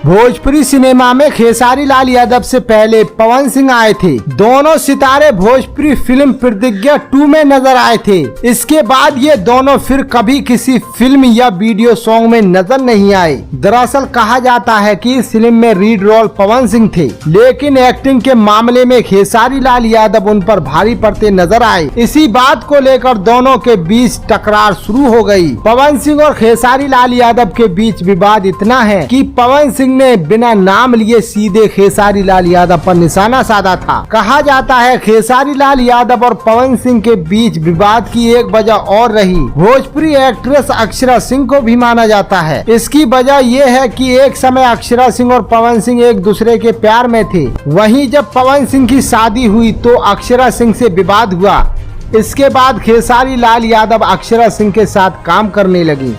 Bhojpuri cinema में खेसारी लाल यादव से पहले पवन सिंह आए थे। दोनों सितारे भोजपुरी फिल्म प्रतिज्ञा 2 में नजर आए थे। इसके बाद ये दोनों फिर कभी किसी फिल्म या वीडियो सॉन्ग में नजर नहीं आए। दरअसल कहा जाता है कि इस फिल्म में लीड रोल पवन सिंह थे, लेकिन एक्टिंग के मामले में खेसारी लाल यादव उन पर भारी पड़ते नजर आए। इसी बात को लेकर दोनों के बीच टकरार शुरू हो गई। पवन सिंह और खेसारी लाल यादव के बीच विवाद इतना है कि पवन सिंह ने बिना नाम लिए सीधे खेसारी लाल यादव पर निशाना साधा था। कहा जाता है खेसारी लाल यादव और पवन सिंह के बीच विवाद की एक वजह और रही भोजपुरी एक्ट्रेस अक्षरा सिंह को भी माना जाता है। इसकी वजह यह है कि एक समय अक्षरा सिंह और पवन सिंह एक दूसरे के प्यार में थे। वहीं जब पवन सिंह की शादी हुई तो अक्षरा सिंह से विवाद हुआ। इसके बाद खेसारी लाल यादव अक्षरा सिंह के साथ काम करने लगी।